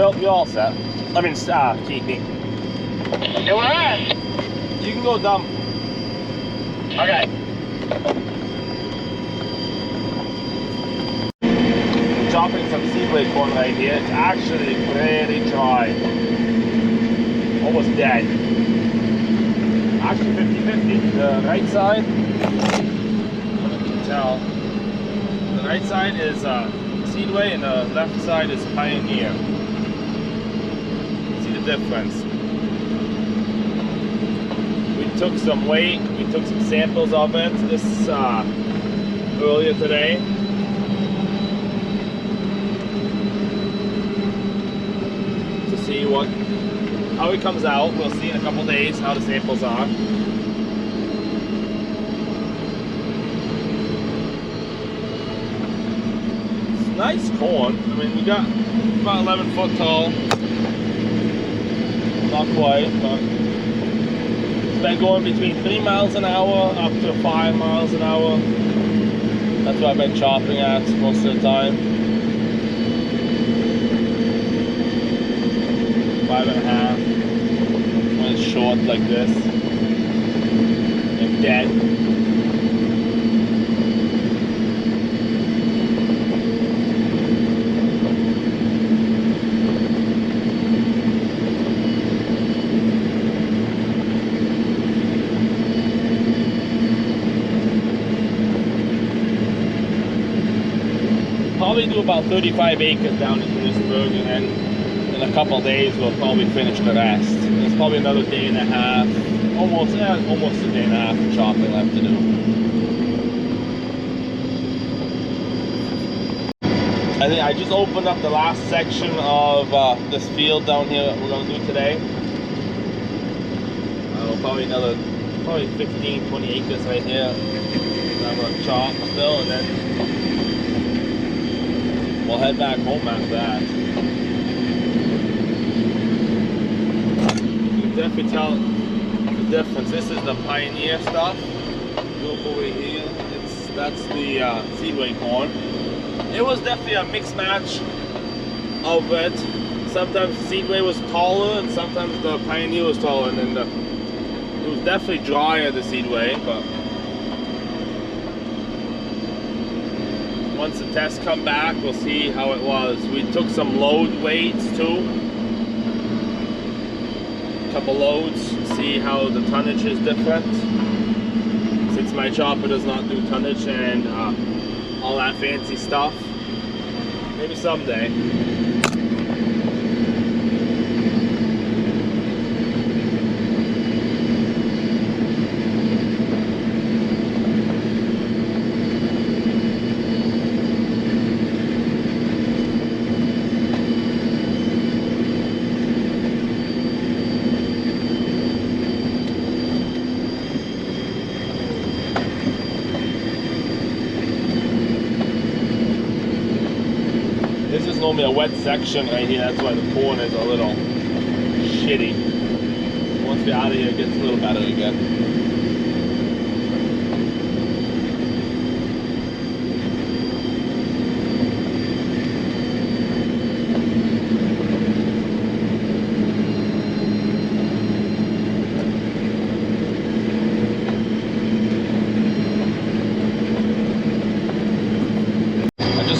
Phil, you're all set. I mean, Keithy. You what? You can go dump. Okay. Chopping some seedway corn right here. It's actually pretty dry. Almost dead. Actually 50-50. The right side, you can tell. The right side is Seedway and the left side is Pioneer. See the difference. We took some weight, we took some samples of it this earlier today. To see how it comes out. We'll see in a couple days how the samples are. Nice corn. I mean, we got about 11 foot tall. Not quite, but it's been going between 3 miles an hour up to 5 miles an hour. That's what I've been chopping at most of the time. 5.5 when it's short like this and dead. Probably do about 35 acres down in Lewisburg, and then in a couple days we'll probably finish the rest. There's probably another day and a half, almost a day and a half of chopping left to do. I think I just opened up the last section of this field down here that we're going to do today. Probably 15-20 acres right here that I'm going to chop still, and then we'll head back home after that. You can definitely tell the difference. This is the Pioneer stuff. Look over here. That's the Seedway corn. It was definitely a mixed match of it. Sometimes the Seedway was taller, and sometimes the Pioneer was taller, and then it was definitely drier, the Seedway, but once the tests come back, we'll see how it was. We took some load weights too. A couple loads, see how the tonnage is different. Since my chopper does not do tonnage and all that fancy stuff. Maybe someday. This is normally a wet section right here, that's why the corn is a little shitty. Once we're out of here, it gets a little better again.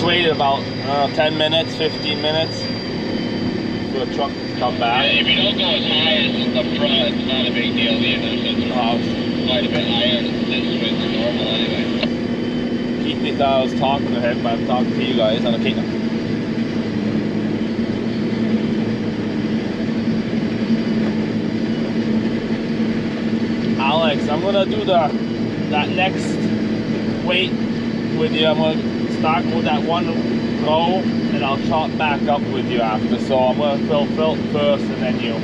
Waited about 10 minutes, 15 minutes for a truck to come back. Yeah, if you don't go as high as the front, it's not a big deal either. Since it's quite a bit higher than normal anyway. Keith thought I was talking to him, but I'm talking to you guys on a kingdom. Alex, I'm gonna do that next weight with you. I'm gonna start with that one row, and I'll chop back up with you after. So I'm gonna fill first, and then you.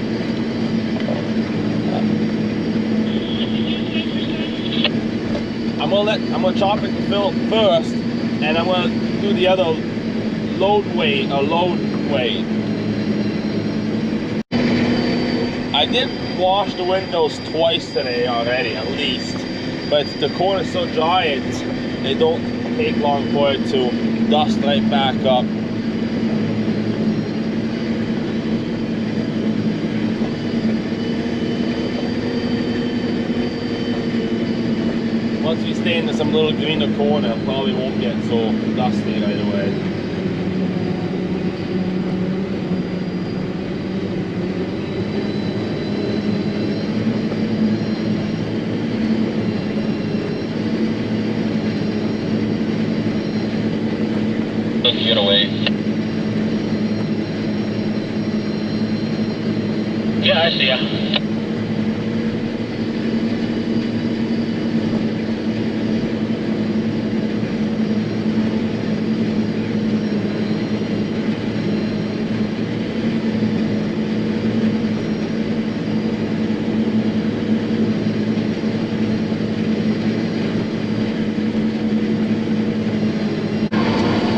I'm gonna chop it to fill first, and I'm gonna do the other load weight. I did wash the windows twice today already, at least, but the corn is so dry it don't take long for it to dust right back up. once we stay into some little greener corner, it probably won't get so dusty right away. Get away. Yeah, I see ya.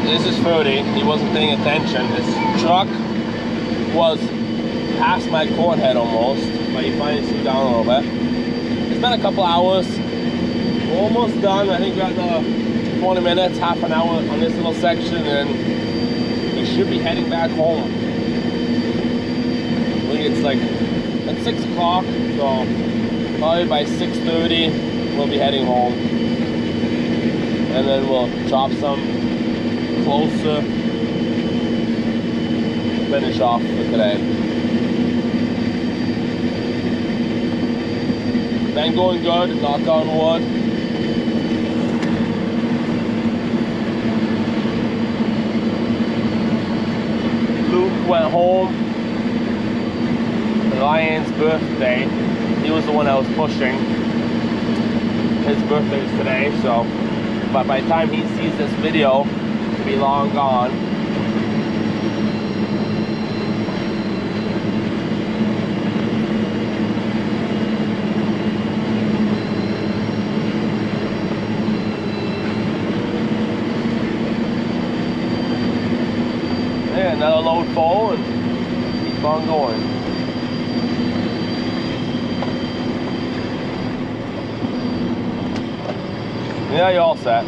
This is Fruity. He wasn't paying attention. His truck was past my corn head almost, but he finally slowed down a little bit. It's been a couple hours. We're almost done. I think we got another 20 minutes, half an hour on this little section, and we should be heading back home. I think it's like at 6 o'clock, so probably by 6:30 we'll be heading home. And then we'll chop some closer, finish off for today. Been going good, knock on wood. Luke went home. Ryan's birthday, he was the one I was pushing. His birthday's today, so, but by the time he sees this video, it'll be long gone. Yeah, another load full and keep on going. Yeah, you're all set.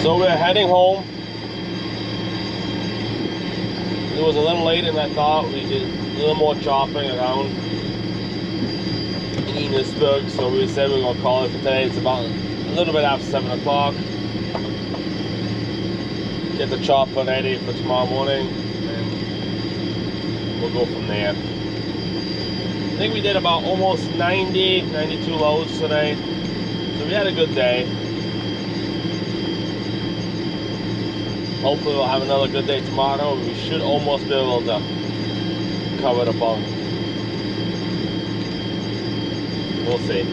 So we're heading home. It was a little later than I thought. We did a little more chopping around in Enosburg, so we said we were going to call it for today. It's about a little bit after 7 o'clock. Get the chopper ready for tomorrow morning, and we'll go from there. I think we did about almost 92 loads today, so we had a good day. Hopefully we'll have another good day tomorrow. We should almost be able to cover the bunk. We'll see.